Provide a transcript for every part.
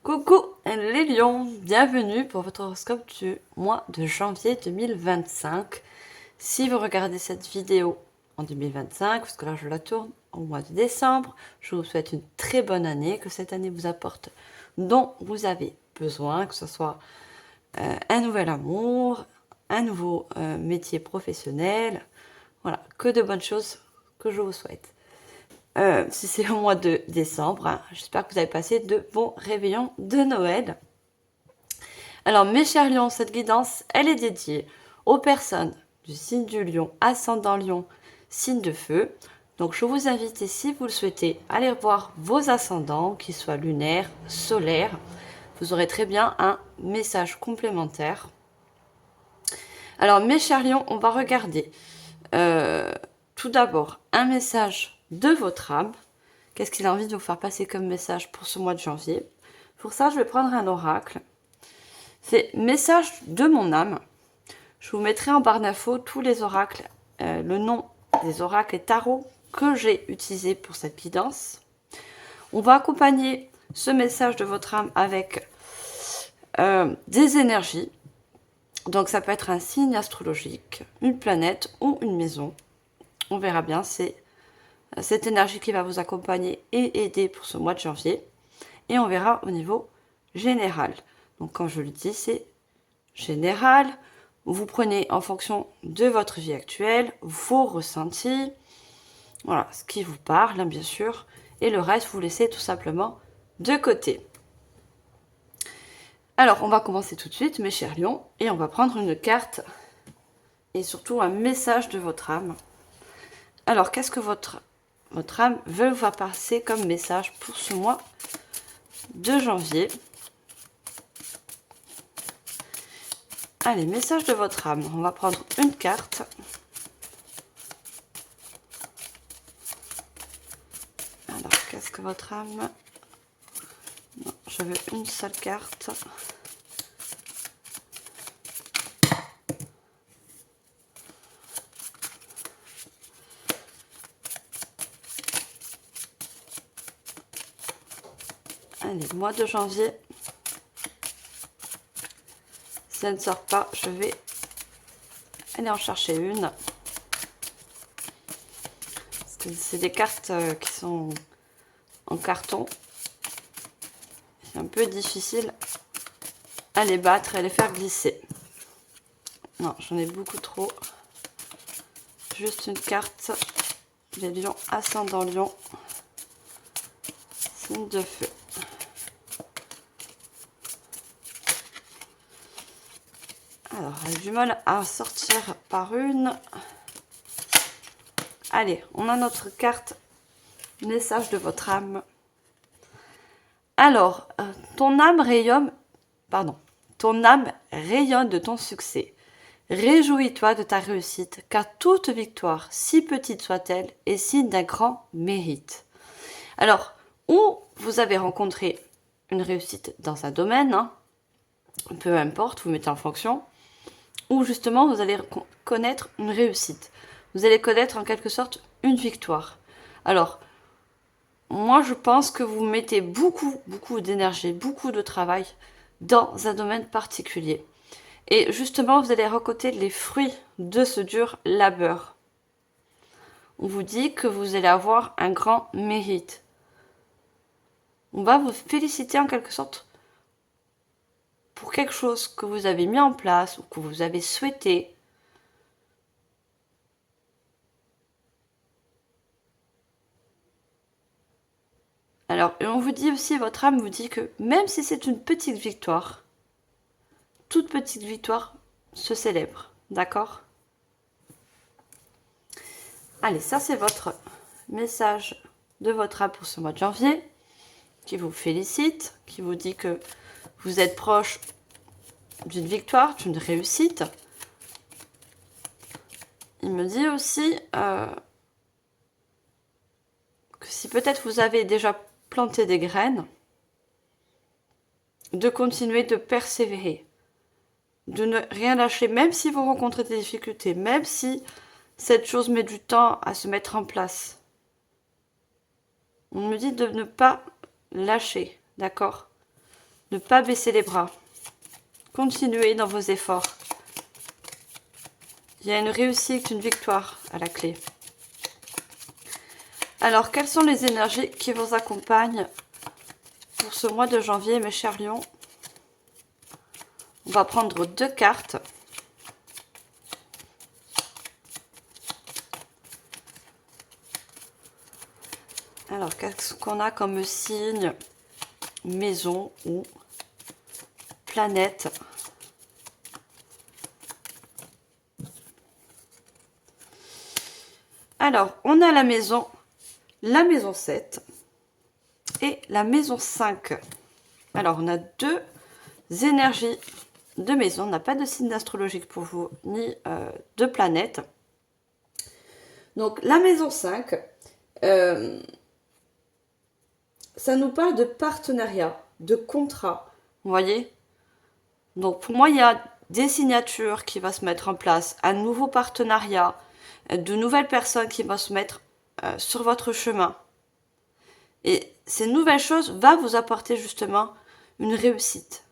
Coucou les lions, bienvenue pour votre horoscope du mois de janvier 2025. Si vous regardez cette vidéo en 2025, parce que là je la tourne au mois de décembre, je vous souhaite une très bonne année, que cette année vous apporte dont vous avez besoin, que ce soit un nouvel amour, un nouveau métier professionnel, voilà, que de bonnes choses que je vous souhaite. Si c'est au mois de décembre, hein, j'espère que vous avez passé de bons réveillons de Noël. Alors mes chers lions, cette guidance, elle est dédiée aux personnes du signe du lion, ascendant lion, signe de feu. Donc je vous invite, si vous le souhaitez, à aller voir vos ascendants, qu'ils soient lunaires, solaires. Vous aurez très bien un message complémentaire. Alors mes chers lions, on va regarder tout d'abord un message de votre âme. Qu'est-ce qu'il a envie de vous faire passer comme message pour ce mois de janvier? Pour ça, je vais prendre un oracle. C'est message de mon âme. Je vous mettrai en barre d'infos tous les oracles, le nom des oracles et tarots que j'ai utilisés pour cette guidance. On va accompagner ce message de votre âme avec des énergies. Donc ça peut être un signe astrologique, une planète ou une maison. On verra bien, c'est cette énergie qui va vous accompagner et aider pour ce mois de janvier. Et on verra au niveau général. Donc comme je le dis, c'est général. Vous prenez en fonction de votre vie actuelle, vos ressentis, voilà, ce qui vous parle, hein, bien sûr. Et le reste, vous laissez tout simplement de côté. Alors, on va commencer tout de suite, mes chers lions, et on va prendre une carte et surtout un message de votre âme. Alors, qu'est-ce que votre âme veut vous faire passer comme message pour ce mois de janvier? Allez, message de votre âme. On va prendre une carte. Alors, qu'est-ce que votre âme... Non, je veux une seule carte. Allez, mois de janvier. Si elle ne sort pas, je vais aller en chercher une. C'est des cartes qui sont en carton. C'est un peu difficile à les battre et à les faire glisser. Non, j'en ai beaucoup trop. Juste une carte. Les lions, ascendant lion. Signe de feu. Alors, j'ai du mal à sortir par une. Allez, on a notre carte message de votre âme. Alors, ton âme rayonne de ton succès. Réjouis-toi de ta réussite, car toute victoire, si petite soit-elle, est signe d'un grand mérite. Alors, ou vous avez rencontré une réussite dans un domaine, hein, peu importe, vous mettez en fonction, ou justement vous allez connaître une réussite. Vous allez connaître en quelque sorte une victoire. Alors, moi je pense que vous mettez beaucoup d'énergie, beaucoup de travail dans un domaine particulier. Et justement, vous allez récolter les fruits de ce dur labeur. On vous dit que vous allez avoir un grand mérite. On va vous féliciter en quelque sorte pour quelque chose que vous avez mis en place ou que vous avez souhaité. Alors, et on vous dit aussi, votre âme vous dit que même si c'est une petite victoire, toute petite victoire se célèbre, d'accord? Allez, ça c'est votre message de votre âme pour ce mois de janvier, qui vous félicite, qui vous dit que vous êtes proche d'une victoire, d'une réussite. Il me dit aussi que si peut-être vous avez déjà planté des graines, de continuer de persévérer, de ne rien lâcher, même si vous rencontrez des difficultés, même si cette chose met du temps à se mettre en place. On me dit de ne pas lâcher, d'accord? Ne pas baisser les bras. Continuez dans vos efforts. Il y a une réussite, une victoire à la clé. Alors, quelles sont les énergies qui vous accompagnent pour ce mois de janvier, mes chers lions? On va prendre 2 cartes. Alors, qu'est-ce qu'on a comme signe, maison ou planète? Alors, on a la maison 7 et la maison 5. Alors, on a 2 énergies de maison. On n'a pas de signe astrologique pour vous, ni de planète. Donc, la maison 5, ça nous parle de partenariat, de contrat. Vous voyez? Donc, pour moi, il y a des signatures qui vont se mettre en place, un nouveau partenariat, de nouvelles personnes qui vont se mettre sur votre chemin. Et ces nouvelles choses vont vous apporter justement une réussite.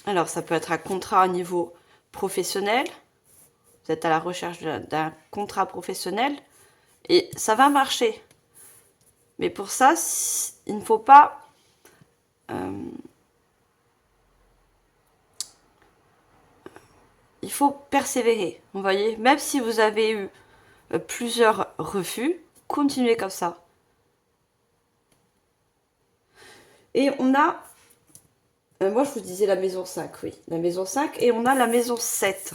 Alors, ça peut être un contrat au niveau professionnel. Vous êtes à la recherche d'un contrat professionnel et ça va marcher. Mais pour ça, il ne faut pas il faut persévérer. Vous voyez, même si vous avez eu plusieurs refus, continuez comme ça. Et on a, moi je vous disais la maison 5, oui, la maison 5, et on a la maison 7.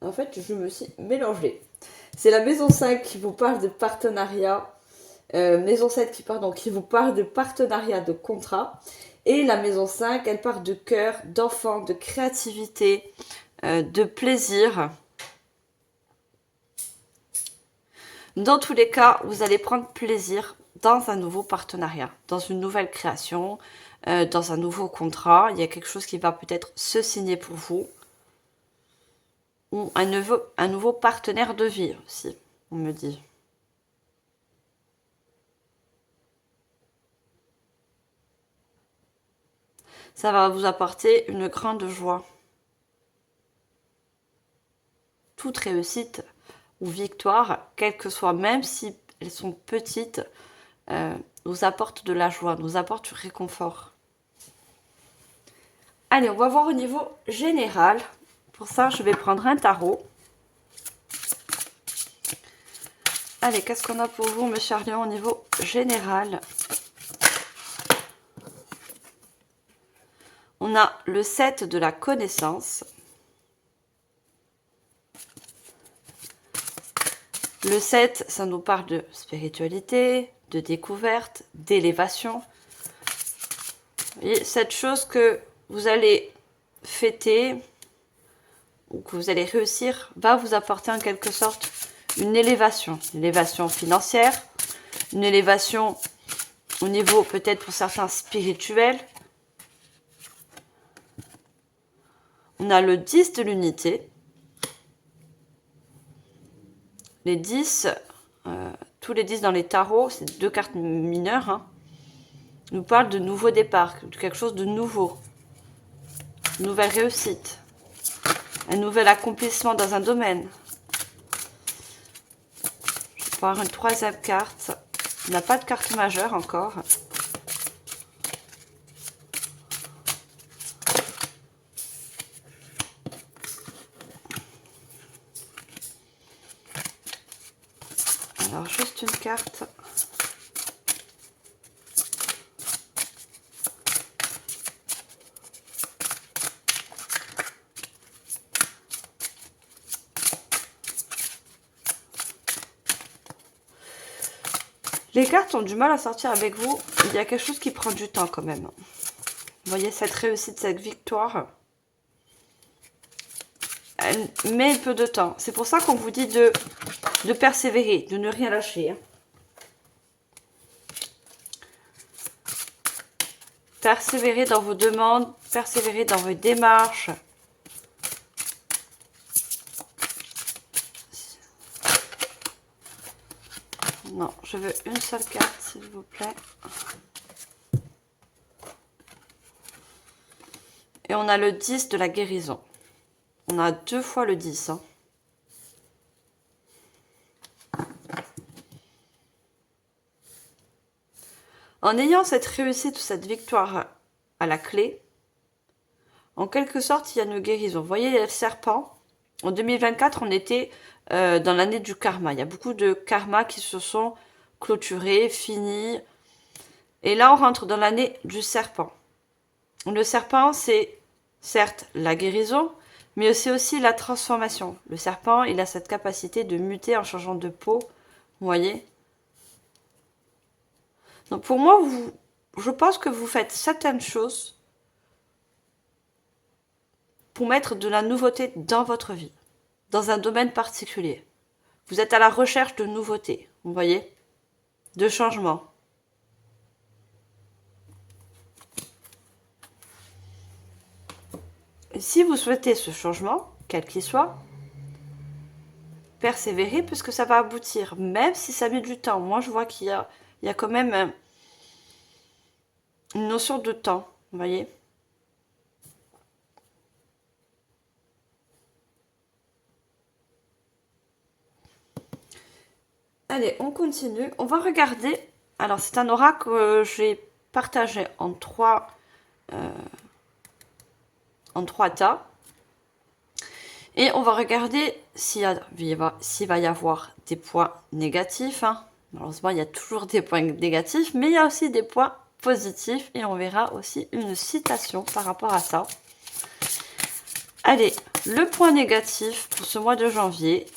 En fait, je me suis mélangée. C'est la maison 5 qui vous parle de partenariat, maison 7 qui vous parle de partenariat, de contrat, et la maison 5, elle parle de cœur, d'enfant, de créativité, de plaisir. Dans tous les cas, vous allez prendre plaisir dans un nouveau partenariat, dans une nouvelle création, dans un nouveau contrat. Il y a quelque chose qui va peut-être se signer pour vous. Ou un nouveau partenaire de vie aussi, on me dit. Ça va vous apporter une grande joie. Toute réussite ou victoire, quelles que soient, même si elles sont petites, nous apporte de la joie, nous apporte du réconfort. Allez, on va voir au niveau général. Pour ça, je vais prendre un tarot. Allez, qu'est-ce qu'on a pour vous, mes chers lions, au niveau général? On a le 7 de la connaissance. Le 7, ça nous parle de spiritualité, de découverte, d'élévation. Et cette chose que vous allez fêter ou que vous allez réussir va vous apporter en quelque sorte une élévation financière, une élévation au niveau peut-être pour certains spirituel. On a le 10 de l'unité. Les 10, tous les 10 dans les tarots, c'est 2 cartes mineures, hein, nous parlent de nouveau départ, de quelque chose de nouveau, une nouvelle réussite, un nouvel accomplissement dans un domaine. Je vais voir une 3e carte. On n'a pas de carte majeure encore. Alors, juste une carte. Les cartes ont du mal à sortir avec vous. Il y a quelque chose qui prend du temps quand même. Vous voyez cette réussite, cette victoire. Elle met un peu de temps. C'est pour ça qu'on vous dit de persévérer, de ne rien lâcher. Persévérer dans vos demandes, persévérer dans vos démarches. Non, je veux une seule carte, s'il vous plaît. Et on a le 10 de la guérison. On a 2 fois le 10. Hein. En ayant cette réussite ou cette victoire à la clé, en quelque sorte, il y a une guérison. Vous voyez, il y a le serpent. En 2024, on était dans l'année du karma. Il y a beaucoup de karma qui se sont clôturés, finis. Et là, on rentre dans l'année du serpent. Le serpent, c'est certes la guérison, mais c'est aussi la transformation. Le serpent, il a cette capacité de muter en changeant de peau. Vous voyez ? Donc pour moi, je pense que vous faites certaines choses pour mettre de la nouveauté dans votre vie, dans un domaine particulier. Vous êtes à la recherche de nouveautés, vous voyez, de changements. Et si vous souhaitez ce changement, quel qu'il soit, persévérez puisque ça va aboutir, même si ça met du temps. Moi, je vois qu'il y a quand même une notion de temps, vous voyez. Allez, on continue. On va regarder. Alors, c'est un oracle que j'ai partagé en trois tas. Et on va regarder s'il va y avoir des points négatifs. Hein. Malheureusement, il y a toujours des points négatifs, mais il y a aussi des points positifs. Et on verra aussi une citation par rapport à ça. Allez, le point négatif pour ce mois de janvier,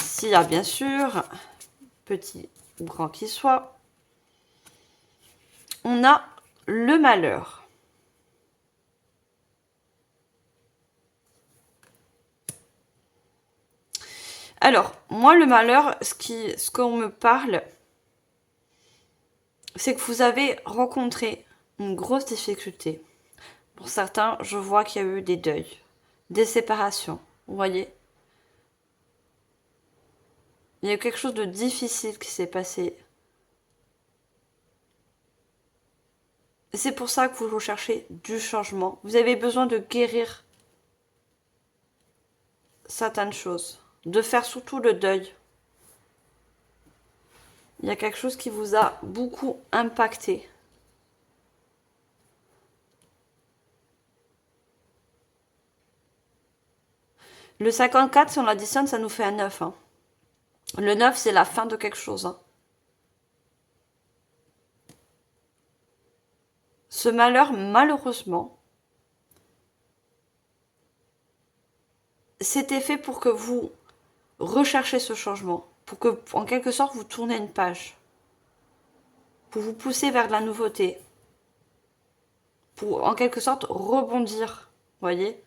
s'il y a bien sûr, petit ou grand qu'il soit, on a le malheur. Alors, moi, le malheur, ce qu'on me parle, c'est que vous avez rencontré une grosse difficulté. Pour certains, je vois qu'il y a eu des deuils, des séparations, vous voyez. Il y a eu quelque chose de difficile qui s'est passé. C'est pour ça que vous recherchez du changement. Vous avez besoin de guérir certaines choses, de faire surtout le deuil. Il y a quelque chose qui vous a beaucoup impacté. Le 54, si on l'additionne, ça nous fait un 9. Hein. Le 9, c'est la fin de quelque chose. Hein. Ce malheur, malheureusement, c'était fait pour que vous recherchiez ce changement, pour que, en quelque sorte, vous tournez une page, pour vous pousser vers de la nouveauté, pour, en quelque sorte, rebondir, voyez.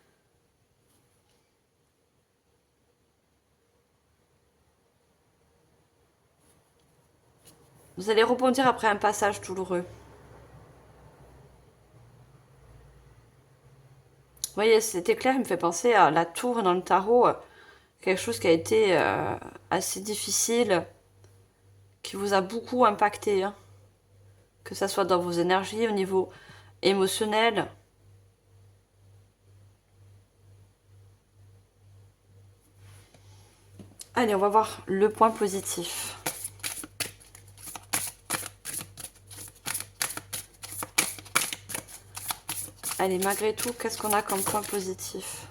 Vous allez rebondir après un passage douloureux. Vous voyez, cet éclair me fait penser à la tour dans le tarot, quelque chose qui a été assez difficile, qui vous a beaucoup impacté, hein. Que ça soit dans vos énergies, au niveau émotionnel. Allez, on va voir le point positif. Allez, malgré tout, qu'est-ce qu'on a comme point positif?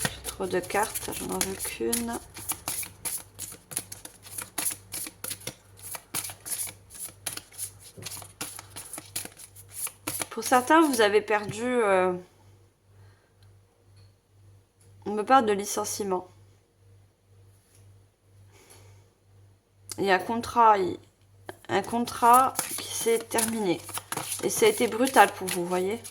J'ai trop de cartes, j'en veux qu'une. Pour certains, vous avez perdu... on me parle de licenciement. Il y a un contrat qui s'est terminé. Et ça a été brutal pour vous, voyez.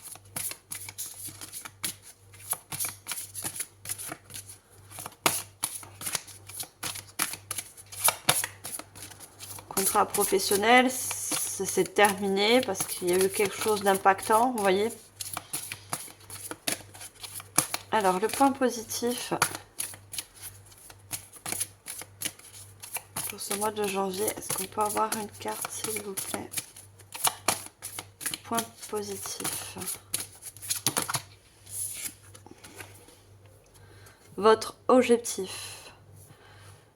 Contrat professionnel, ça s'est terminé parce qu'il y a eu quelque chose d'impactant, vous voyez. Alors, le point positif, ce mois de janvier. Est-ce qu'on peut avoir une carte, s'il vous plaît? Point positif. Votre objectif.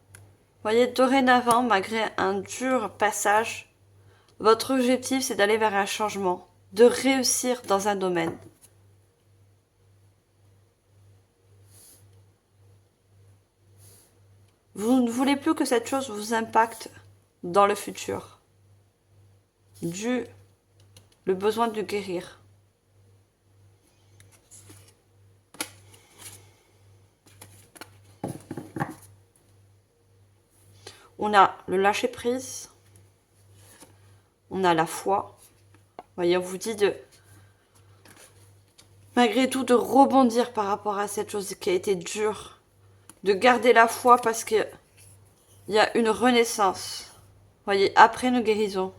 Vous voyez, dorénavant, malgré un dur passage, votre objectif, c'est d'aller vers un changement, de réussir dans un domaine. Vous ne voulez plus que cette chose vous impacte dans le futur. Le besoin de guérir. On a le lâcher-prise. On a la foi. Vous voyez, on vous dit de, malgré tout, de rebondir par rapport à cette chose qui a été dure. De garder la foi parce qu'il y a une renaissance. Vous voyez, après une guérison.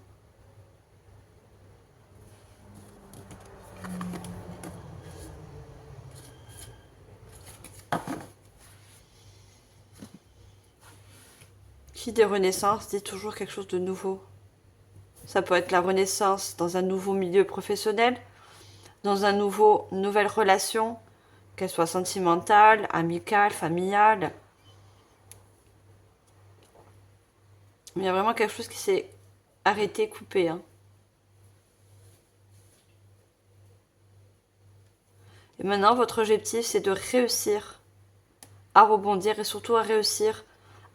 Qui dit renaissance dit toujours quelque chose de nouveau. Ça peut être la renaissance dans un nouveau milieu professionnel, dans une nouvelle relation, qu'elle soit sentimentale, amicale, familiale. Il y a vraiment quelque chose qui s'est arrêté, coupé. Hein. Et maintenant, votre objectif, c'est de réussir à rebondir et surtout à réussir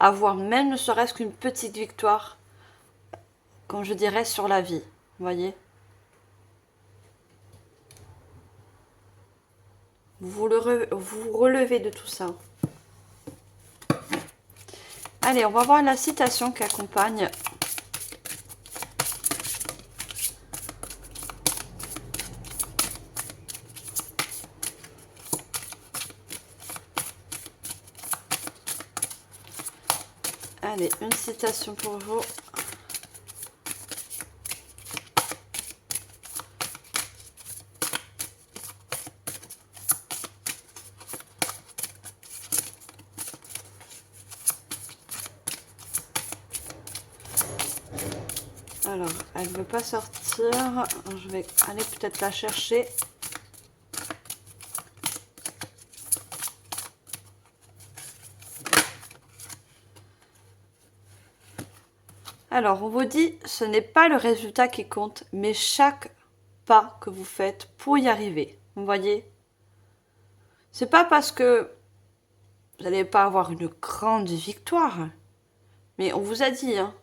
à avoir même ne serait-ce qu'une petite victoire, comme je dirais, sur la vie. Vous voyez ? Vous relevez de tout ça. Allez, on va voir la citation qui accompagne. Allez, une citation pour vous. Alors, elle ne veut pas sortir. Je vais aller peut-être la chercher. Alors, on vous dit, ce n'est pas le résultat qui compte, mais chaque pas que vous faites pour y arriver. Vous voyez ? C'est pas parce que vous n'allez pas avoir une grande victoire, mais on vous a dit, hein,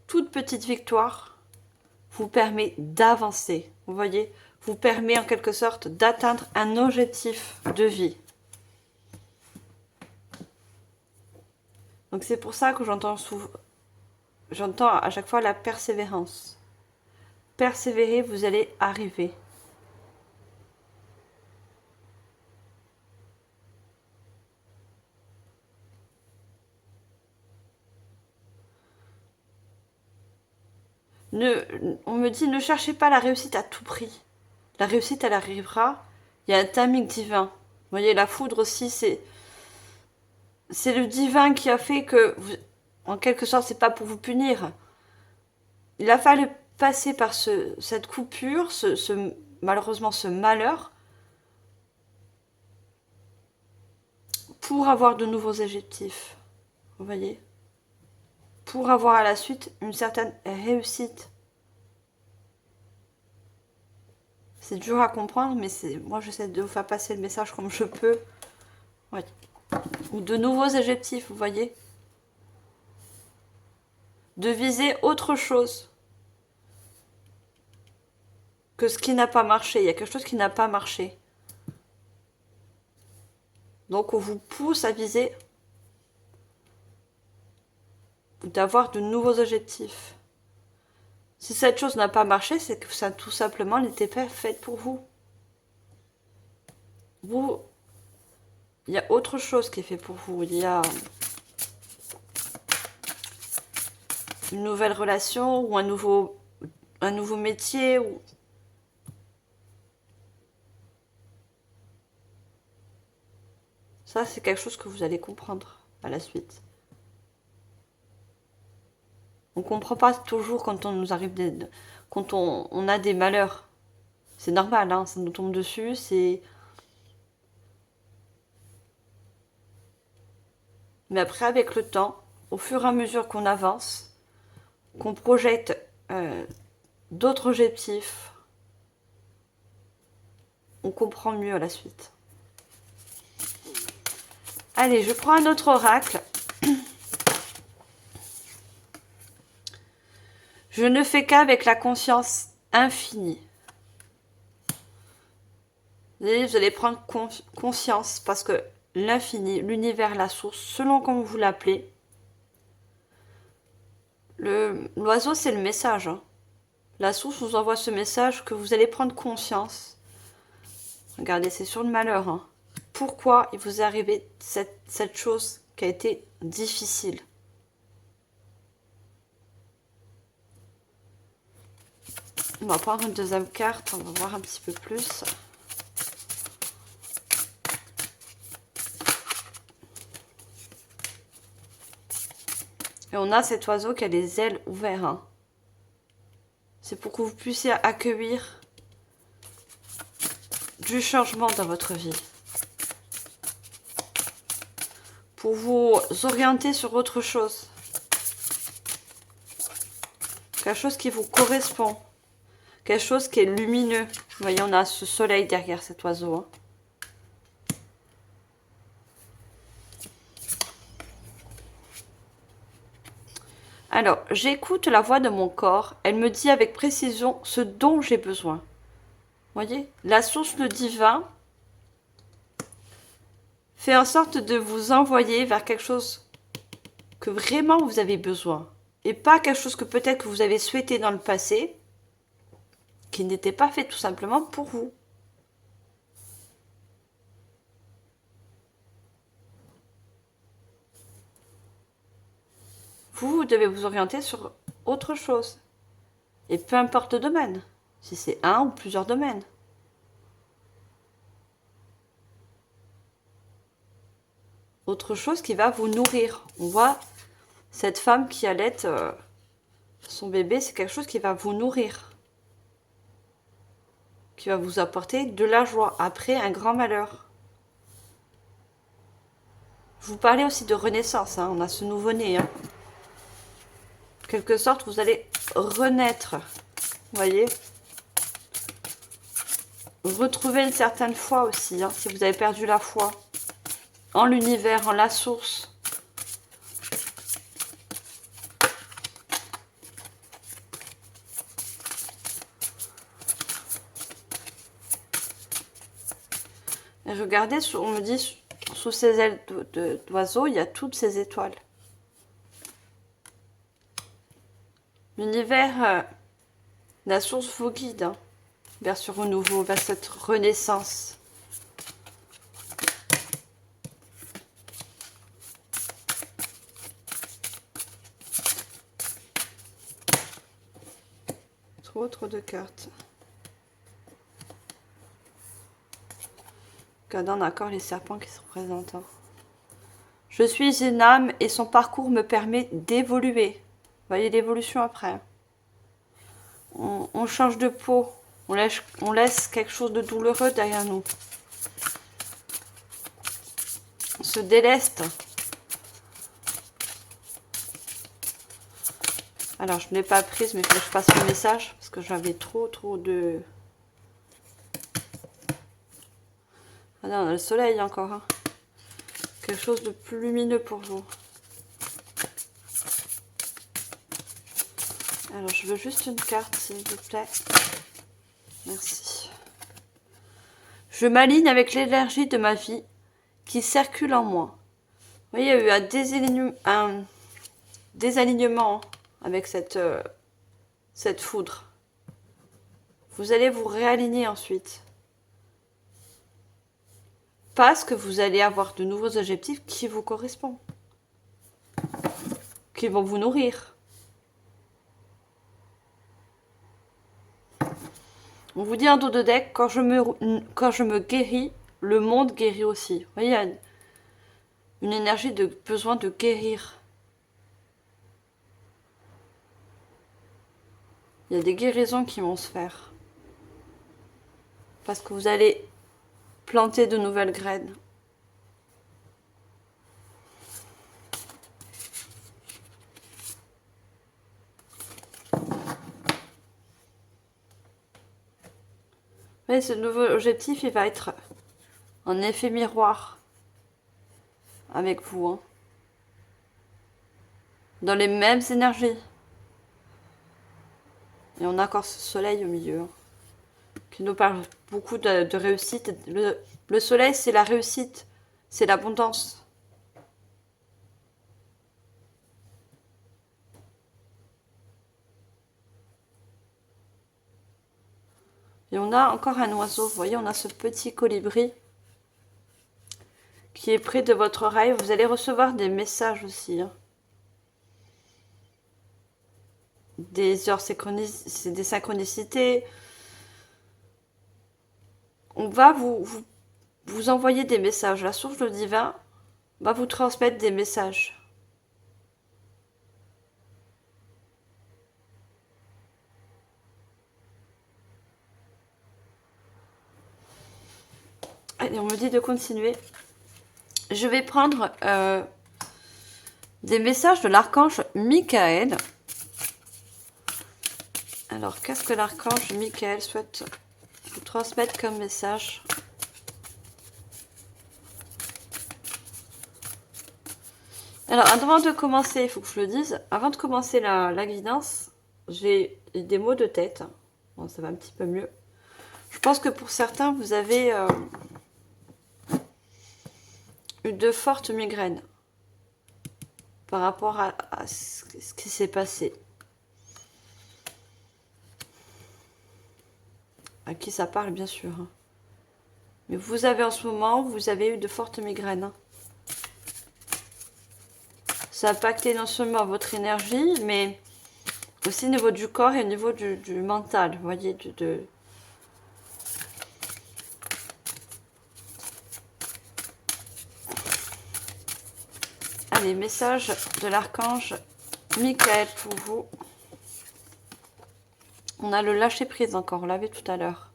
toute petite victoire vous permet d'avancer. Vous voyez ? Vous permet en quelque sorte d'atteindre un objectif de vie. Donc c'est pour ça que j'entends à chaque fois la persévérance. Persévérer, vous allez arriver. On me dit, ne cherchez pas la réussite à tout prix. La réussite, elle arrivera. Il y a un timing divin. Vous voyez, la foudre aussi, c'est le divin qui a fait que, en quelque sorte, c'est pas pour vous punir. Il a fallu passer par cette coupure, malheureusement ce malheur, pour avoir de nouveaux objectifs. Vous voyez ? Pour avoir à la suite une certaine réussite. C'est dur à comprendre, mais moi j'essaie de vous faire passer le message comme je peux. Ouais. Ou de nouveaux objectifs, vous voyez. De viser autre chose que ce qui n'a pas marché. Il y a quelque chose qui n'a pas marché. Donc on vous pousse à viser d'avoir de nouveaux objectifs. Si cette chose n'a pas marché, c'est que ça tout simplement n'était pas fait pour vous. Il y a autre chose qui est fait pour vous. Il y a une nouvelle relation ou un nouveau métier. Ça, c'est quelque chose que vous allez comprendre à la suite. On comprend pas toujours quand on nous arrive quand on a des malheurs. C'est normal, hein, ça nous tombe dessus, c'est... Mais après, avec le temps, au fur et à mesure qu'on avance, qu'on projette d'autres objectifs, on comprend mieux à la suite. Allez, je prends un autre oracle. Je ne fais qu'avec la conscience infinie. Vous allez prendre conscience parce que l'infini, l'univers, la source, selon comme vous l'appelez, l'oiseau c'est le message. Hein. La source vous envoie ce message que vous allez prendre conscience. Regardez, c'est sur le malheur. Hein. Pourquoi il vous est arrivé cette chose qui a été difficile. On va prendre une deuxième carte, on va voir un petit peu plus. Et on a cet oiseau qui a les ailes ouvertes. Hein. C'est pour que vous puissiez accueillir du changement dans votre vie. Pour vous orienter sur autre chose. Quelque chose qui vous correspond. Quelque chose qui est lumineux. Vous voyez, on a ce soleil derrière cet oiseau. Hein. Alors, j'écoute la voix de mon corps. Elle me dit avec précision ce dont j'ai besoin. Vous voyez, la source, le divin, fait en sorte de vous envoyer vers quelque chose que vraiment vous avez besoin. Et pas quelque chose que peut-être que vous avez souhaité dans le passé, qui n'était pas fait tout simplement pour vous. Vous devez vous orienter sur autre chose. Et peu importe le domaine, si c'est un ou plusieurs domaines. Autre chose qui va vous nourrir. On voit cette femme qui allaite son bébé, c'est quelque chose qui va vous nourrir. Qui va vous apporter de la joie après un grand malheur. Je vous parlais aussi de renaissance, hein. On a ce nouveau-né. Hein. En quelque sorte, vous allez renaître. Vous voyez ? Retrouver une certaine foi aussi, hein, si vous avez perdu la foi. En l'univers, en la source. Et regardez, on me dit, sous ces ailes d'oiseau, il y a toutes ces étoiles. L'univers, la source vous guide hein, vers ce renouveau, vers cette renaissance. Trop de cartes. Regardez, on a encore les serpents qui se représentent. Hein. Je suis une âme et son parcours me permet d'évoluer. Vous voyez l'évolution après. On change de peau. On laisse quelque chose de douloureux derrière nous. On se déleste. Alors, je ne l'ai pas prise, mais il faut que je passe le message. Parce que j'avais trop de... Ah non, on a le soleil encore. Hein. Quelque chose de plus lumineux pour vous. Alors, je veux juste une carte, s'il vous plaît. Merci. Je m'aligne avec l'énergie de ma vie qui circule en moi. Vous voyez, il y a eu un désalignement avec cette foudre. Vous allez vous réaligner ensuite. Parce que vous allez avoir de nouveaux objectifs qui vous correspondent. Qui vont vous nourrir. On vous dit en dos de deck, quand je me guéris, le monde guérit aussi. Vous voyez, il y a une énergie de besoin de guérir. Il y a des guérisons qui vont se faire. Parce que vous allez planter de nouvelles graines. Mais ce nouveau objectif, il va être en effet miroir avec vous. Hein. Dans les mêmes énergies. Et on a encore ce soleil au milieu. Hein, qui nous parle beaucoup de réussite. Le soleil, c'est la réussite. C'est l'abondance. Et on a encore un oiseau. Vous voyez, on a ce petit colibri qui est près de votre oreille. Vous allez recevoir des messages aussi. Hein. Des heures synchronicités, des synchronicités. On va vous envoyer des messages. La source le divin va vous transmettre des messages. Allez, on me dit de continuer. Je vais prendre des messages de l'archange Michael. Alors, qu'est-ce que l'archange Michael souhaite vous transmettre comme message? Alors, avant de commencer, il faut que je le dise, avant de commencer la guidance, j'ai des maux de tête. Bon, ça va un petit peu mieux. Je pense que pour certains, vous avez eu de fortes migraines par rapport à ce qui s'est passé. À qui ça parle, bien sûr. Hein. Mais vous avez en ce moment, vous avez eu de fortes migraines. Hein. Ça a impacté non seulement votre énergie, mais aussi au niveau du corps et au niveau du mental. Vous voyez, Allez, message de l'archange Michael pour vous. On a le lâcher prise encore, on l'avait tout à l'heure.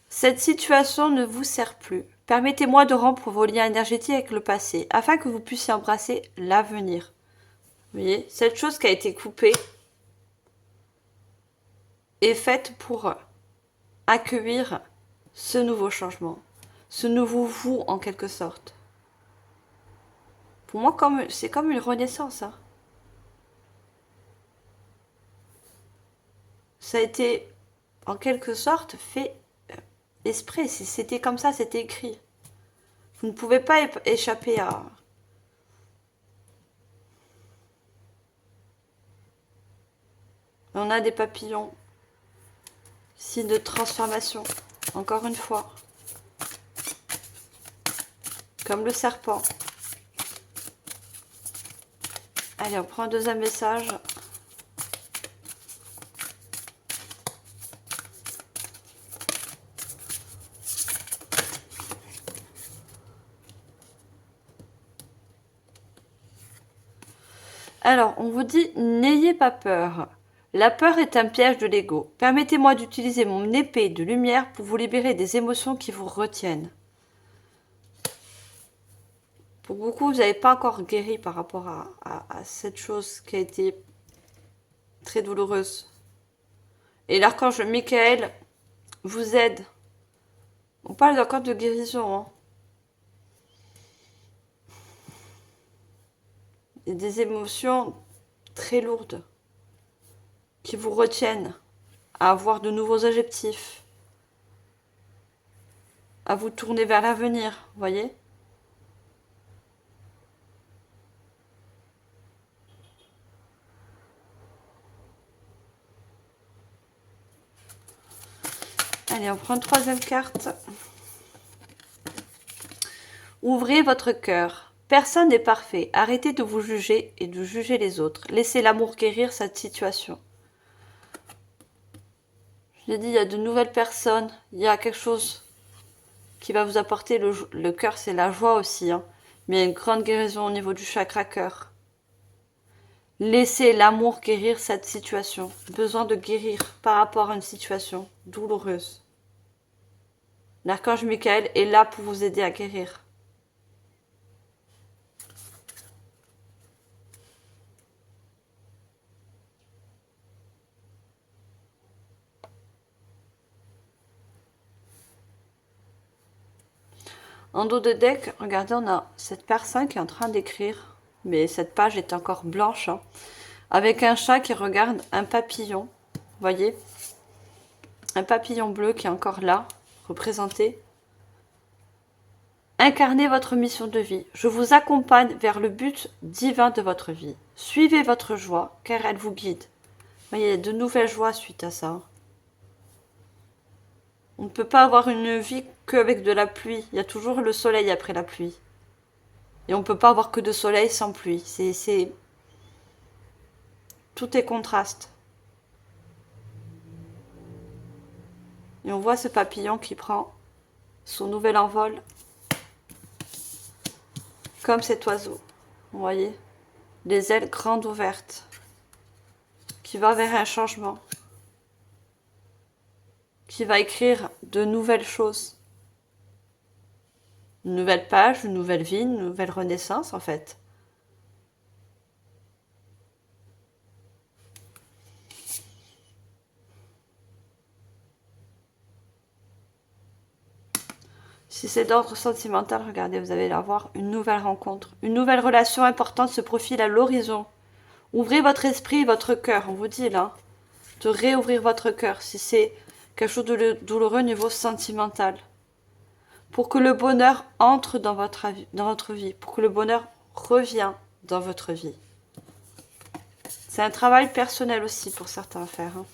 Cette situation ne vous sert plus. Permettez-moi de rompre vos liens énergétiques avec le passé, afin que vous puissiez embrasser l'avenir. Vous voyez, cette chose qui a été coupée est faite pour accueillir ce nouveau changement, ce nouveau vous en quelque sorte. Pour moi, c'est comme une renaissance. Hein. Ça a été en quelque sorte fait exprès. C'était comme ça, c'était écrit. Vous ne pouvez pas échapper à... On a des papillons. Signe de transformation. Encore une fois. Comme le serpent. Allez, on prend un deuxième message. Alors, on vous dit, n'ayez pas peur. La peur est un piège de l'ego. Permettez-moi d'utiliser mon épée de lumière pour vous libérer des émotions qui vous retiennent. Pour beaucoup, vous n'avez pas encore guéri par rapport à cette chose qui a été très douloureuse. Et l'archange Michael vous aide. On parle encore de guérison. Hein. Et des émotions très lourdes qui vous retiennent à avoir de nouveaux objectifs, à vous tourner vers l'avenir, voyez? Allez, on prend une troisième carte. Ouvrez votre cœur. Personne n'est parfait. Arrêtez de vous juger et de juger les autres. Laissez l'amour guérir cette situation. Je l'ai dit, il y a de nouvelles personnes. Il y a quelque chose qui va vous apporter le cœur, c'est la joie aussi. Hein. Mais il y a une grande guérison au niveau du chakra cœur. Laissez l'amour guérir cette situation. Besoin de guérir par rapport à une situation douloureuse. L'archange Michael est là pour vous aider à guérir. En dos de deck, regardez, on a cette personne qui est en train d'écrire, mais cette page est encore blanche, hein, avec un chat qui regarde un papillon, vous voyez, un papillon bleu qui est encore là, représenté. Incarnez votre mission de vie. Je vous accompagne vers le but divin de votre vie. Suivez votre joie, car elle vous guide. Vous voyez, il y a de nouvelles joies suite à ça. On ne peut pas avoir une vie qu'avec de la pluie. Il y a toujours le soleil après la pluie. Et on ne peut pas avoir que de soleil sans pluie. Tout est contraste. Et on voit ce papillon qui prend son nouvel envol. Comme cet oiseau. Vous voyez? Les ailes grandes ouvertes. Qui va vers un changement. Qui va écrire de nouvelles choses. Une nouvelle page, une nouvelle vie, une nouvelle renaissance en fait. Si c'est d'ordre sentimental, regardez, vous allez avoir une nouvelle rencontre. Une nouvelle relation importante se profile à l'horizon. Ouvrez votre esprit et votre cœur, on vous dit là. De réouvrir votre cœur si c'est quelque chose de douloureux au niveau sentimental. Pour que le bonheur entre dans votre vie. Pour que le bonheur revienne dans votre vie. C'est un travail personnel aussi pour certains à faire. Hein.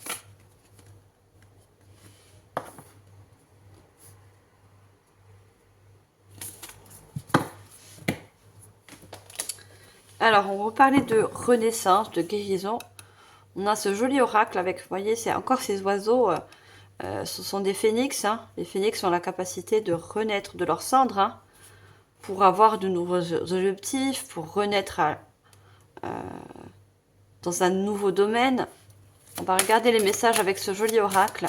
Alors, on reparlait de renaissance, de guérison. On a ce joli oracle avec, vous voyez, c'est encore ces oiseaux. Ce sont des phénix. Hein. Les phénix ont la capacité de renaître de leurs cendres hein, pour avoir de nouveaux objectifs, pour renaître dans un nouveau domaine. On va regarder les messages avec ce joli oracle.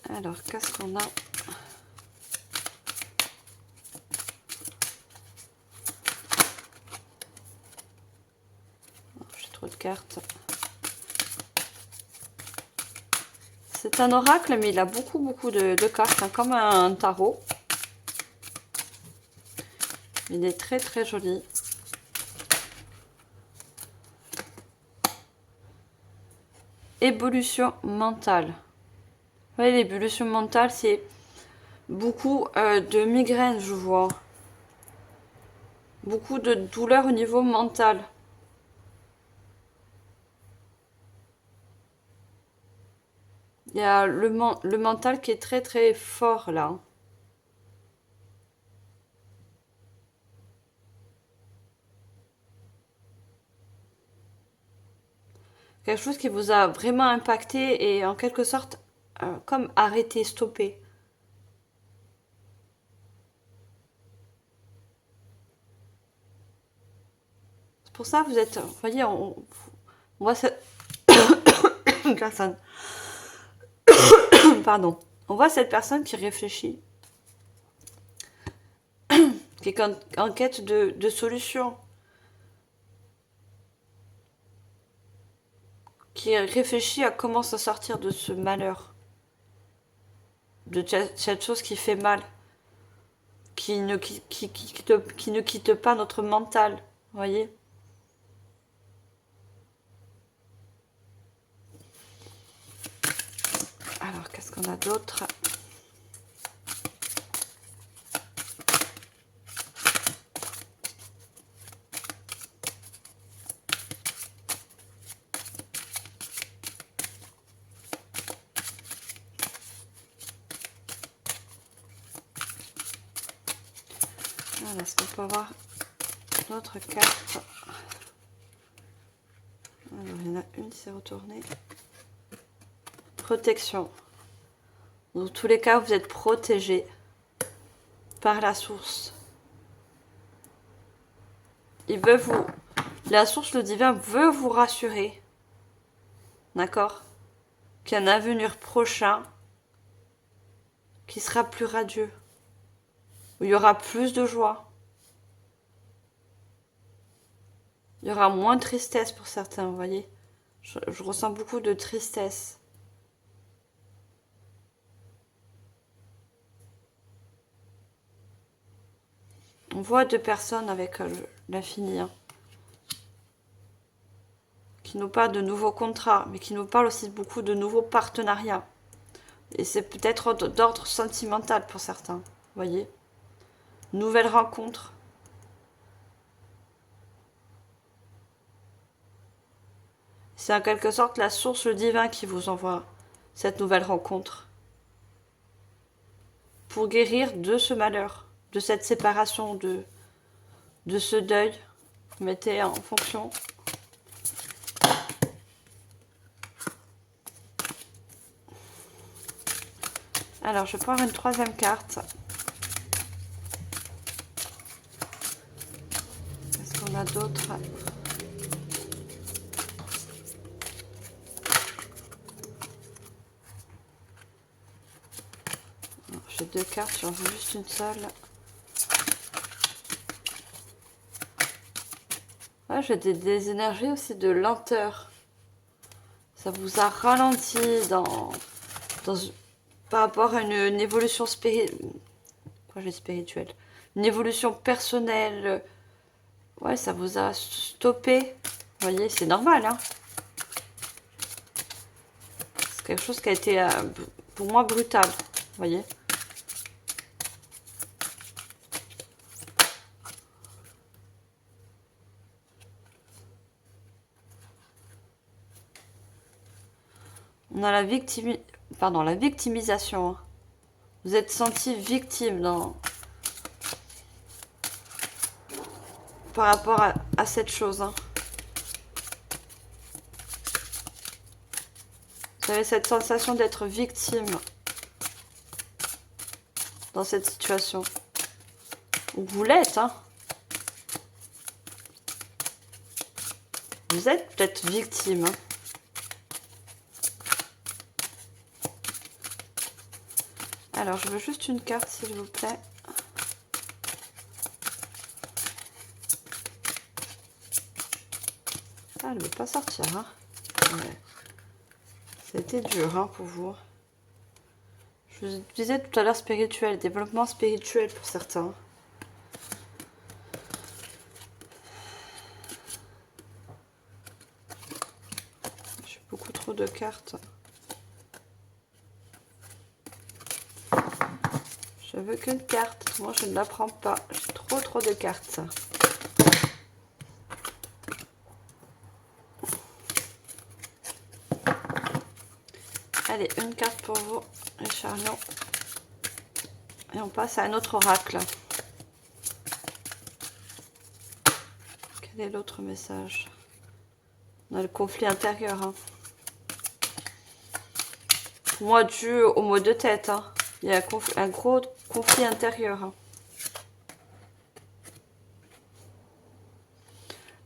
Alors, qu'est-ce qu'on a ? J'ai trop de cartes. C'est un oracle, mais il a beaucoup de cartes, hein, comme un tarot. Il est très joli. Évolution mentale. Vous voyez, l'évolution mentale, c'est beaucoup de migraines, je vois. Beaucoup de douleurs au niveau mental. Il y a le mental qui est très fort là. Quelque chose qui vous a vraiment impacté et en quelque sorte comme arrêté, stoppé. C'est pour ça que vous êtes, vous voyez, on voit cette personne. Pardon. On voit cette personne qui réfléchit, qui est en quête de solutions, qui réfléchit à comment s'en sortir de ce malheur, de cette chose qui fait mal, qui ne quitte pas notre mental, vous voyez. Alors, qu'est-ce qu'on a d'autre ? Voilà, est-ce qu'on peut avoir d'autres cartes ? Alors, il y en a une qui s'est retournée. Protection. Dans tous les cas, vous êtes protégé par la source. il veut vous... La source, le divin, veut vous rassurer. D'accord? Qu'il y a un avenir prochain qui sera plus radieux. Où il y aura plus de joie. Il y aura moins de tristesse pour certains, vous voyez. Je ressens beaucoup de tristesse. On voit deux personnes avec l'infini, hein, qui nous parlent de nouveaux contrats, mais qui nous parlent aussi beaucoup de nouveaux partenariats. Et c'est peut-être d'ordre sentimental pour certains, vous voyez. Nouvelle rencontre. C'est en quelque sorte la source, le divin, qui vous envoie cette nouvelle rencontre. Pour guérir de ce malheur, de cette séparation, de ce deuil. Vous mettez en fonction. Alors, je vais prendre une troisième carte. Est-ce qu'on a d'autres? J'ai deux cartes, j'en veux juste une seule. Ouais, j'ai des énergies aussi de lenteur. Ça vous a ralenti par rapport à une évolution spirituelle. Une évolution personnelle. Ouais, ça vous a stoppé. Vous voyez, c'est normal, hein. C'est quelque chose qui a été, pour moi, brutal. Vous voyez. On a la victimisation. Hein. Vous êtes senti victime par rapport à cette chose. Hein. Vous avez cette sensation d'être victime dans cette situation. Ou vous l'êtes. Hein. Vous êtes peut-être victime. Hein. Alors, je veux juste une carte, s'il vous plaît. Ah, elle ne veut pas sortir. Hein. Ouais. C'était dur hein, pour vous. Je vous disais tout à l'heure spirituel, développement spirituel pour certains. J'ai beaucoup trop de cartes. Je veux qu'une carte, moi je ne la prends pas. J'ai trop de cartes. Allez, une carte pour vous, les charnions. Et on passe à un autre oracle. Quel est l'autre message? On a le conflit intérieur. Hein. Pour moi, dû au mot de tête. Hein. Il y a un gros conflit intérieur. Hein.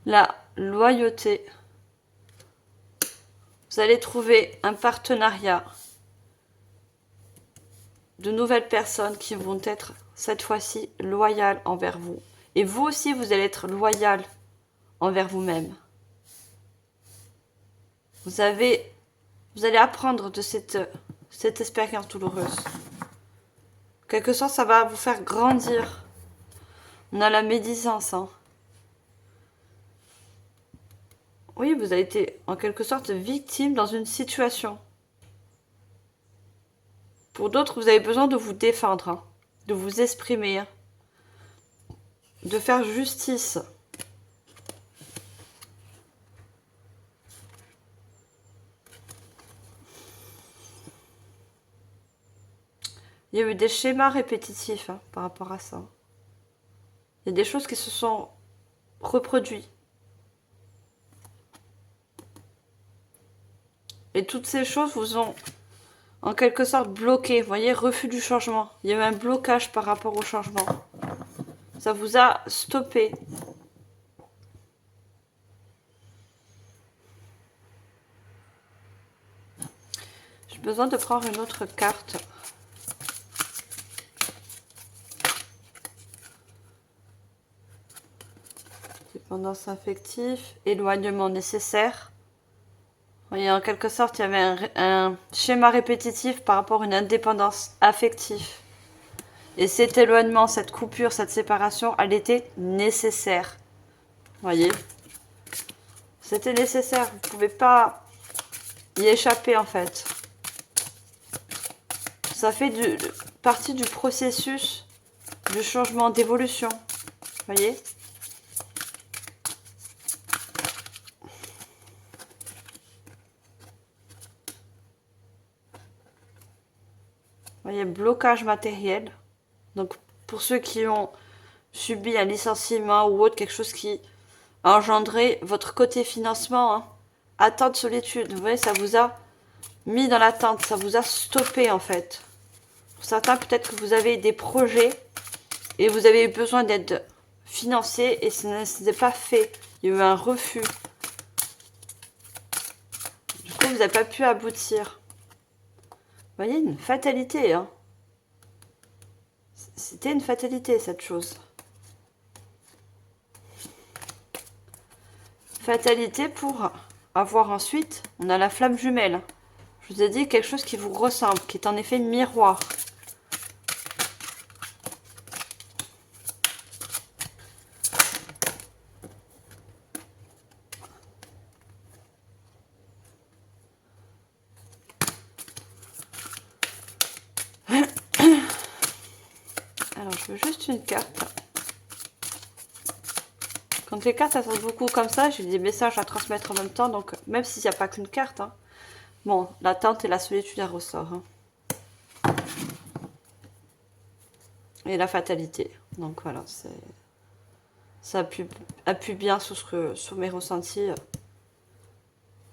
La loyauté. Vous allez trouver un partenariat. De nouvelles personnes qui vont être, cette fois-ci, loyales envers vous. Et vous aussi, vous allez être loyal envers vous-même. Vous allez apprendre de cette expérience douloureuse. En quelque sorte, ça va vous faire grandir. On a la médisance. Hein. Oui, vous avez été en quelque sorte victime dans une situation. Pour d'autres, vous avez besoin de vous défendre, hein, de vous exprimer, hein, de faire justice. Il y a eu des schémas répétitifs hein, par rapport à ça. Il y a des choses qui se sont reproduites. Et toutes ces choses vous ont en quelque sorte bloqué. Vous voyez, refus du changement. Il y a eu un blocage par rapport au changement. Ça vous a stoppé. besoin de prendre une autre carte. Dépendance affective, éloignement nécessaire. Vous voyez, en quelque sorte, il y avait un schéma répétitif par rapport à une indépendance affective. Et cet éloignement, cette coupure, cette séparation, elle était nécessaire. Vous voyez? C'était nécessaire. Vous ne pouvez pas y échapper, en fait. Ça fait partie du processus du changement, d'évolution. Vous voyez? Vous voyez, blocage matériel. Donc, pour ceux qui ont subi un licenciement ou autre, quelque chose qui a engendré votre côté financement, hein, attente, solitude. Vous voyez, ça vous a mis dans l'attente, ça vous a stoppé, en fait. Pour certains, peut-être que vous avez des projets et vous avez eu besoin d'aide financière et ce n'était pas fait. Il y a eu un refus. Du coup, vous n'avez pas pu aboutir. Vous voyez, une fatalité, hein. C'était une fatalité, cette chose. Fatalité pour avoir ensuite, on a la flamme jumelle. Je vous ai dit quelque chose qui vous ressemble, qui est en effet miroir. Alors, je veux juste une carte. Quand les cartes, elles sont beaucoup comme ça, j'ai des messages à transmettre en même temps. Donc, même s'il n'y a pas qu'une carte, hein. Bon, l'attente et la solitude, elle ressort. Hein. Et la fatalité. Donc, voilà, ça appuie bien sur mes ressentis.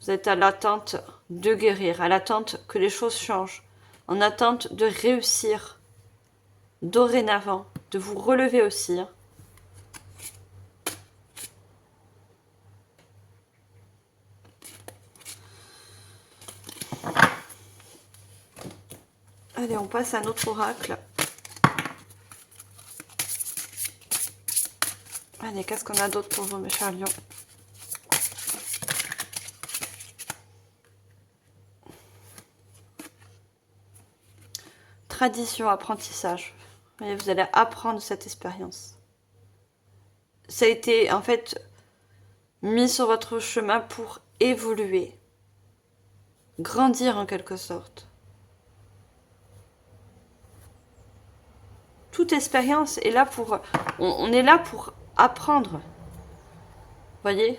Vous êtes à l'attente de guérir, à l'attente que les choses changent, en attente de réussir dorénavant, de vous relever aussi. Hein. Allez, on passe à notre oracle. Allez, qu'est-ce qu'on a d'autre pour vous, mes chers lions? Tradition, apprentissage. Et vous allez apprendre cette expérience. Ça a été, en fait, mis sur votre chemin pour évoluer. Grandir, en quelque sorte. Toute expérience est là pour... On est là pour apprendre. Voyez?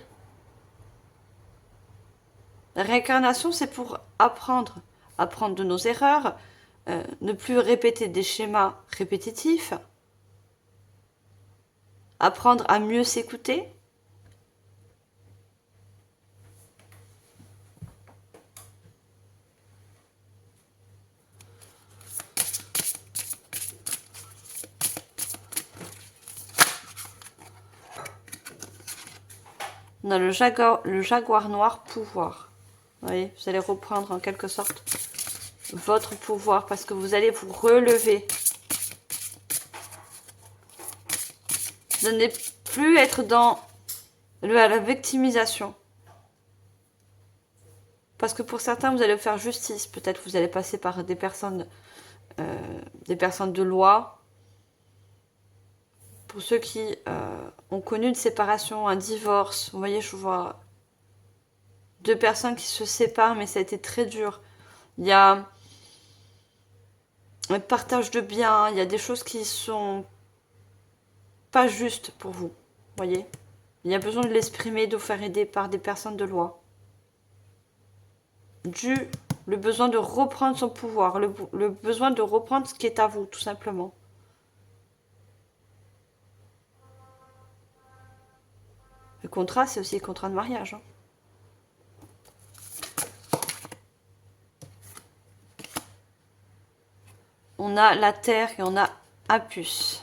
La réincarnation, c'est pour apprendre. Apprendre de nos erreurs, ne plus répéter des schémas répétitifs, apprendre à mieux s'écouter. On a le jaguar noir, pouvoir. Vous voyez, vous allez reprendre en quelque sorte votre pouvoir parce que vous allez vous relever. Vous n'allez plus être dans la victimisation. Parce que pour certains, vous allez faire justice. Peut-être vous allez passer par des personnes de loi. Pour ceux qui ont connu une séparation, un divorce, vous voyez, je vois 2 personnes qui se séparent, mais ça a été très dur. Il y a un partage de biens, il y a des choses qui sont pas justes pour vous, voyez. Il y a besoin de l'exprimer, de vous faire aider par des personnes de loi. Le besoin de reprendre son pouvoir, le besoin de reprendre ce qui est à vous, tout simplement. Le contrat, c'est aussi le contrat de mariage. Hein. On a la terre et on a Apus.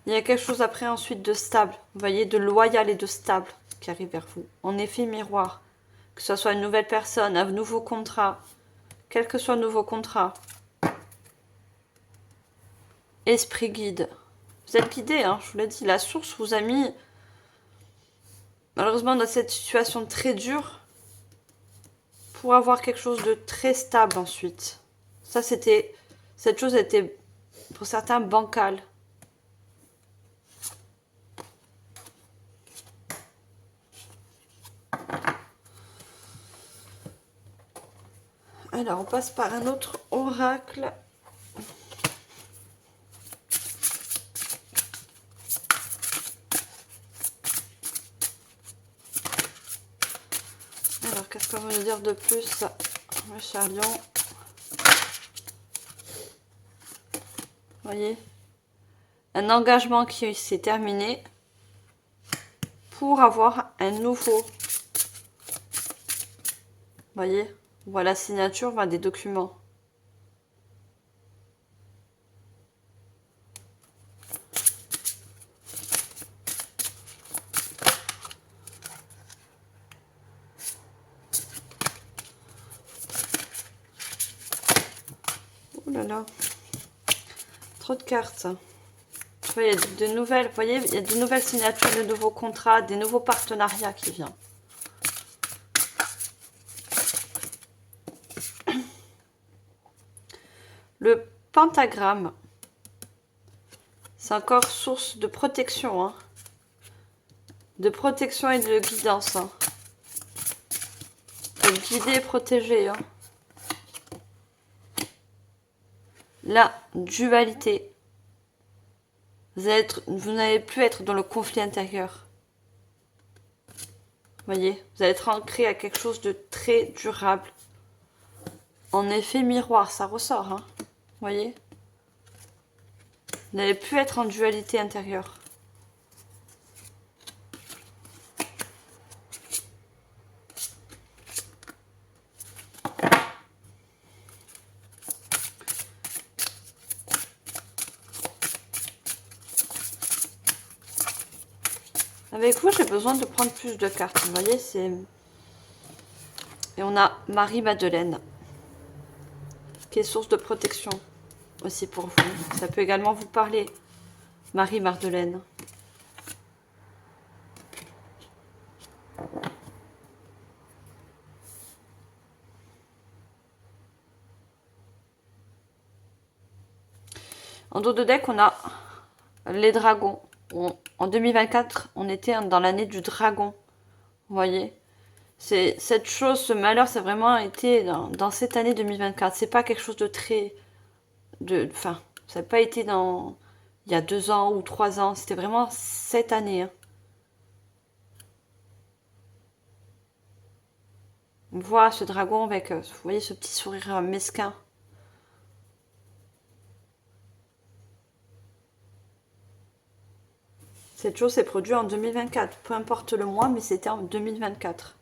Il y a quelque chose après ensuite de stable. Vous voyez, de loyal et de stable qui arrive vers vous. En effet, miroir. Que ce soit une nouvelle personne, un nouveau contrat, quel que soit le nouveau contrat. Esprit guide. Vous êtes guidé, hein, je vous l'ai dit. La source vous a mis, malheureusement, dans cette situation très dure pour avoir quelque chose de très stable ensuite. Ça, c'était... Cette chose était, pour certains, bancale. Alors, on passe par un autre oracle. Alors, qu'est-ce qu'on va nous dire de plus, le chariot? Voyez, un engagement qui s'est terminé pour avoir un nouveau. Voyez, on voit la signature, on voit des documents. Oh là là, trop de cartes. Il y a de nouvelles, vous voyez, il y a de nouvelles signatures, de nouveaux contrats, des nouveaux partenariats qui viennent. Le pentagramme, c'est encore source de protection, hein. De protection et de guidance. Hein. Être guidé et protégé. Hein. La dualité. Vous n'allez plus être dans le conflit intérieur. Voyez, vous allez être ancré à quelque chose de très durable. En effet miroir, ça ressort. Hein. Voyez, vous n'allez plus être en dualité intérieure. Avec vous, j'ai besoin de prendre plus de cartes. Vous voyez, c'est... Et on a Marie-Madeleine, qui est source de protection aussi pour vous. Ça peut également vous parler, Marie-Madeleine. En dos de deck, on a les dragons. En 2024, on était dans l'année du dragon. Vous voyez, c'est cette chose, ce malheur, ça a vraiment été dans cette année 2024. C'est pas quelque chose de très... Enfin, ça n'a pas été dans il y a 2 ans ou 3 ans. C'était vraiment cette année. Hein. On voit ce dragon avec, vous voyez, ce petit sourire mesquin. Cette chose s'est produite en 2024. Peu importe le mois, mais c'était en 2024.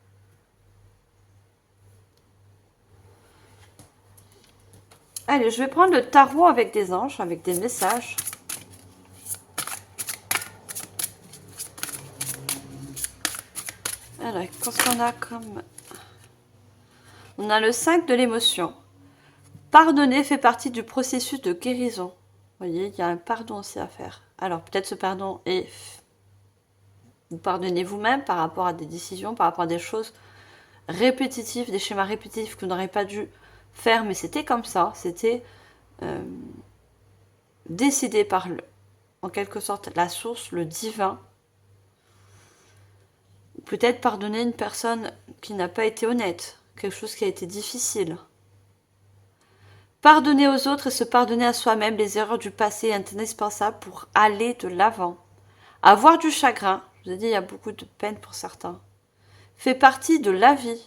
Allez, je vais prendre le tarot avec des anges, avec des messages. Alors, qu'est-ce qu'on a comme... On a le 5 de l'émotion. Pardonner fait partie du processus de guérison. Vous voyez, il y a un pardon aussi à faire. Alors, peut-être ce pardon est... Vous pardonnez vous-même par rapport à des décisions, par rapport à des choses répétitives, des schémas répétitifs que vous n'aurez pas dû faire, mais c'était comme ça. C'était décidé par, en quelque sorte, la source, le divin. Peut-être pardonner une personne qui n'a pas été honnête, quelque chose qui a été difficile. Pardonner aux autres et se pardonner à soi-même les erreurs du passé est indispensable pour aller de l'avant. Avoir du chagrin, je vous ai dit, il y a beaucoup de peine pour certains, fait partie de la vie.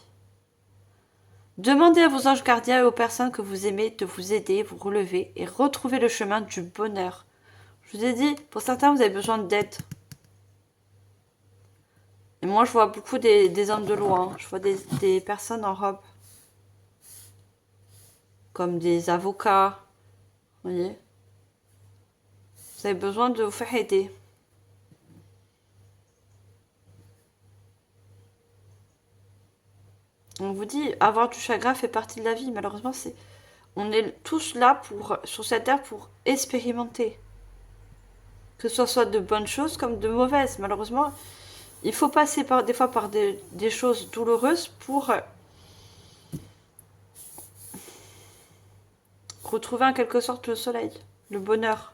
Demandez à vos anges gardiens et aux personnes que vous aimez de vous aider, vous relever et retrouver le chemin du bonheur. Je vous ai dit, pour certains, vous avez besoin d'aide. Et moi, je vois beaucoup des hommes de loi. Hein. Je vois des personnes en robe. Comme des avocats. Vous voyez? Vous avez besoin de vous faire aider. On vous dit, avoir du chagrin fait partie de la vie. Malheureusement, on est tous là sur cette terre pour expérimenter. Que ce soit de bonnes choses comme de mauvaises. Malheureusement, il faut passer des fois par des choses douloureuses pour retrouver en quelque sorte le soleil, le bonheur.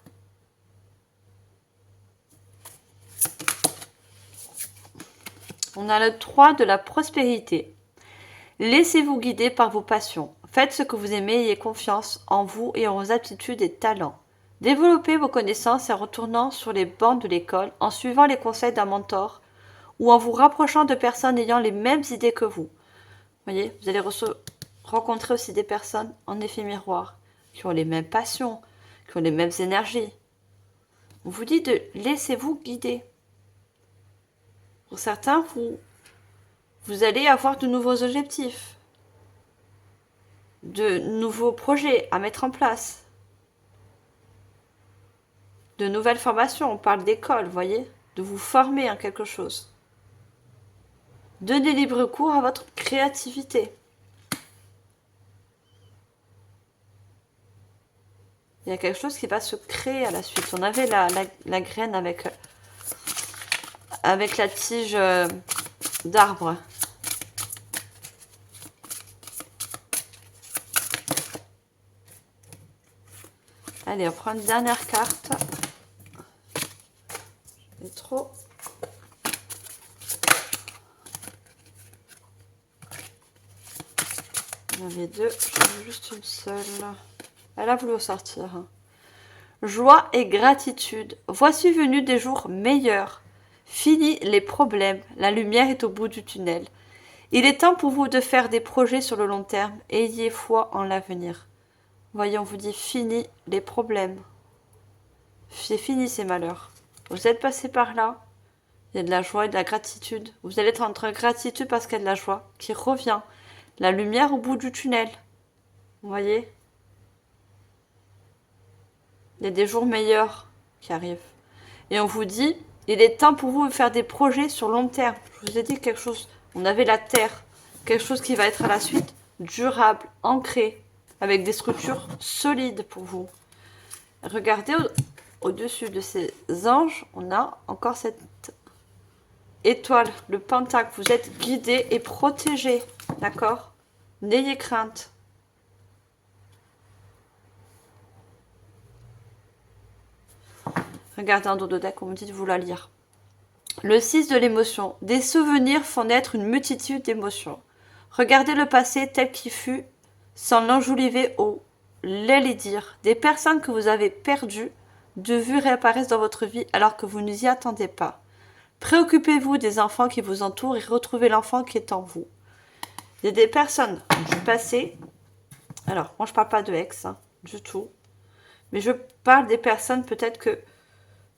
On a le 3 de la prospérité. Laissez-vous guider par vos passions. Faites ce que vous aimez et ayez confiance en vous et en vos aptitudes et talents. Développez vos connaissances en retournant sur les bancs de l'école, en suivant les conseils d'un mentor ou en vous rapprochant de personnes ayant les mêmes idées que vous. Voyez, vous allez rencontrer aussi des personnes en effet miroir, qui ont les mêmes passions, qui ont les mêmes énergies. On vous dit de laissez-vous guider. Pour certains, vous allez avoir de nouveaux objectifs, de nouveaux projets à mettre en place, de nouvelles formations. On parle d'école, vous voyez, de vous former en quelque chose. Donnez libre cours à votre créativité. Il y a quelque chose qui va se créer à la suite. On avait la graine avec la tige d'arbre. Allez, on prend une dernière carte. C'est trop. Il y en avait deux, j'en ai juste une seule. Elle a voulu sortir. Joie et gratitude. Voici venus des jours meilleurs. Fini les problèmes. La lumière est au bout du tunnel. Il est temps pour vous de faire des projets sur le long terme. Ayez foi en l'avenir. Voyons, on vous dit fini les problèmes. C'est fini ces malheurs. Vous êtes passé par là. Il y a de la joie et de la gratitude. Vous allez être entre gratitude parce qu'il y a de la joie qui revient. La lumière au bout du tunnel. Vous voyez ? Il y a des jours meilleurs qui arrivent. Et on vous dit, il est temps pour vous de faire des projets sur long terme. Je vous ai dit quelque chose. On avait la terre. Quelque chose qui va être à la suite durable, ancré, avec des structures solides pour vous. Regardez au-dessus de ces anges, on a encore cette étoile, le pentacle. Vous êtes guidé et protégé. D'accord ? N'ayez crainte. Regardez en dos de deck, on me dit de vous la lire. Le 6 de l'émotion. Des souvenirs font naître une multitude d'émotions. Regardez le passé tel qu'il fut, sans l'enjoliver ou l'aider. Des personnes que vous avez perdues de vue réapparaissent dans votre vie alors que vous ne y attendez pas. Préoccupez-vous des enfants qui vous entourent et retrouvez l'enfant qui est en vous. Il y a des personnes du passé. Alors, moi je parle pas de ex, du tout. Mais je parle des personnes peut-être que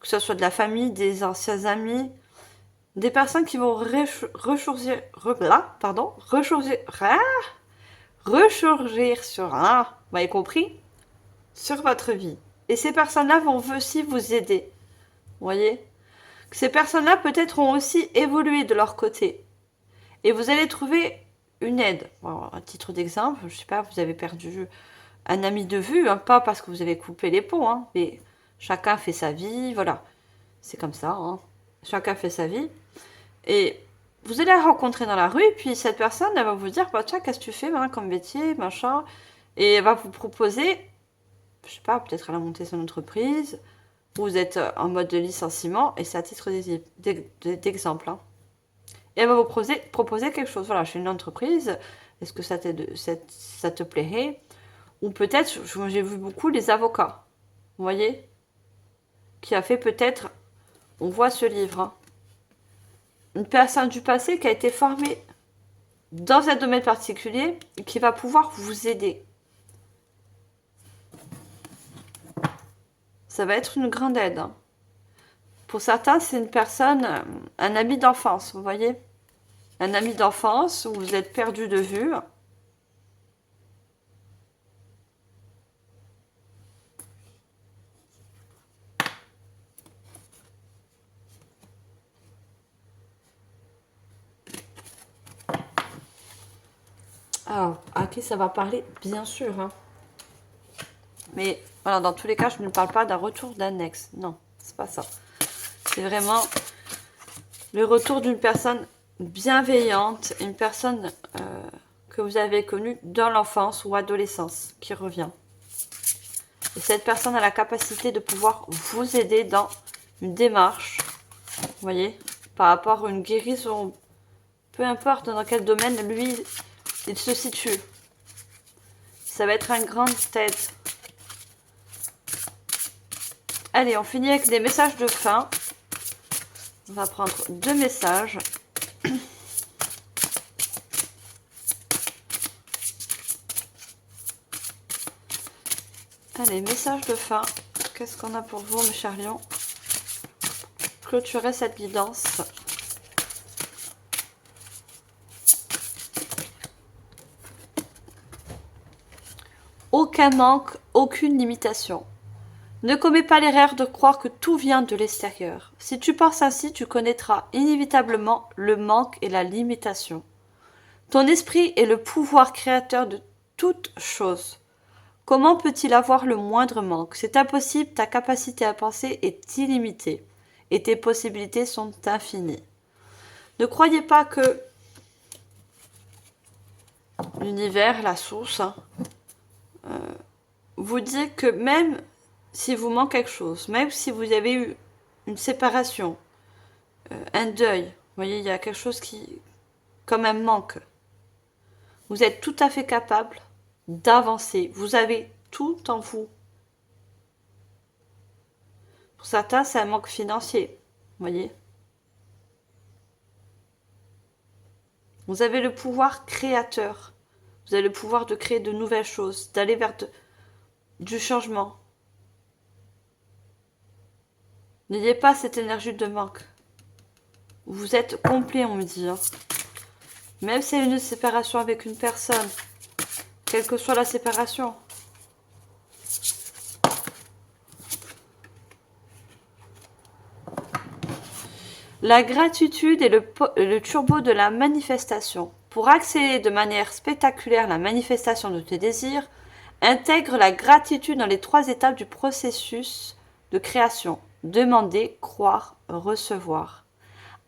ce soit de la famille, des anciens amis, des personnes qui vont ressurgir sur vous avez compris, sur votre vie. Et ces personnes-là vont aussi vous aider. Vous voyez ? Ces personnes-là peut-être ont aussi évolué de leur côté. Et vous allez trouver une aide. Bon, à titre d'exemple, je sais pas, vous avez perdu un ami de vue, pas parce que vous avez coupé les ponts, mais chacun fait sa vie, voilà. C'est comme ça, chacun fait sa vie. Et vous allez la rencontrer dans la rue, et puis cette personne, elle va vous dire, bah tiens, qu'est-ce que tu fais comme métier, machin. Et elle va vous proposer, je sais pas, peut-être elle a monté son entreprise, ou vous êtes en mode de licenciement, et c'est à titre d'exemple. Et elle va vous proposer quelque chose. Voilà, je suis une entreprise, est-ce que ça te plairait ? Ou peut-être, j'ai vu beaucoup les avocats, vous voyez ? Qui a fait peut-être, on voit ce livre, une personne du passé qui a été formée dans un domaine particulier et qui va pouvoir vous aider. Ça va être une grande aide. Pour certains, c'est une personne, un ami d'enfance, vous voyez ? Un ami d'enfance où vous êtes perdu de vue. Alors, à qui ça va parler? Bien sûr. Hein. Mais voilà, dans tous les cas, je ne parle pas d'un retour d'un ex. Non, c'est pas ça. C'est vraiment le retour d'une personne bienveillante, une personne que vous avez connue dans l'enfance ou adolescence qui revient. Et cette personne a la capacité de pouvoir vous aider dans une démarche, vous voyez, par rapport à une guérison, peu importe dans quel domaine lui, il se situe. Ça va être un grand aide. Allez, on finit avec des messages de fin. On va prendre 2 messages. Allez, message de fin. Qu'est-ce qu'on a pour vous, mes chers lions? Clôturer cette guidance. Aucun manque, aucune limitation. Ne commets pas l'erreur de croire que tout vient de l'extérieur. Si tu penses ainsi, tu connaîtras inévitablement le manque et la limitation. Ton esprit est le pouvoir créateur de toute chose. Comment peut-il avoir le moindre manque? C'est impossible, ta capacité à penser est illimitée et tes possibilités sont infinies. Ne croyez pas que l'univers, la source, vous dit que même si vous manque quelque chose, même si vous avez eu une séparation, un deuil, vous voyez, il y a quelque chose qui, comme un manque, vous êtes tout à fait capable d'avancer. Vous avez tout en vous. Pour certains, c'est un manque financier, vous voyez. Vous avez le pouvoir créateur. Vous avez le pouvoir de créer de nouvelles choses, d'aller vers du changement. N'ayez pas cette énergie de manque. Vous êtes complet, on me dit. Hein. Même si il y a une séparation avec une personne, quelle que soit la séparation. La gratitude est le turbo de la manifestation. Pour accélérer de manière spectaculaire la manifestation de tes désirs, intègre la gratitude dans les 3 étapes du processus de création. Demander, croire, recevoir.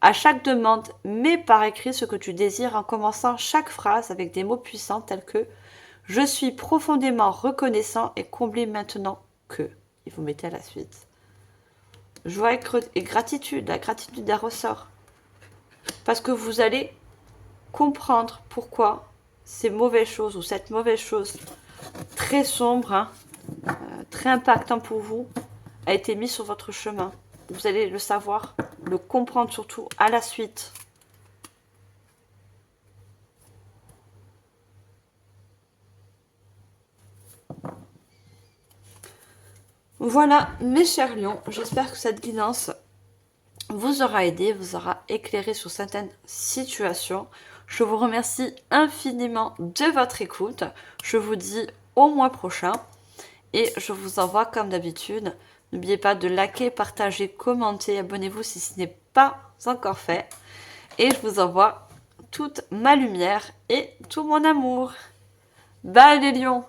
À chaque demande, mets par écrit ce que tu désires en commençant chaque phrase avec des mots puissants tels que « Je suis profondément reconnaissant et comblé maintenant que… » Et vous mettez à la suite. Joie et gratitude, la gratitude d'un ressort. Parce que vous allez comprendre pourquoi ces mauvaises choses ou cette mauvaise chose très sombre, hein, très impactant pour vous, a été mise sur votre chemin. Vous allez le savoir, le comprendre surtout à la suite. Voilà, mes chers lions, j'espère que cette guidance vous aura aidé, vous aura éclairé sur certaines situations. Je vous remercie infiniment de votre écoute. Je vous dis au mois prochain et je vous envoie comme d'habitude. N'oubliez pas de liker, partager, commenter, abonnez-vous si ce n'est pas encore fait. Et je vous envoie toute ma lumière et tout mon amour. Bye les lions!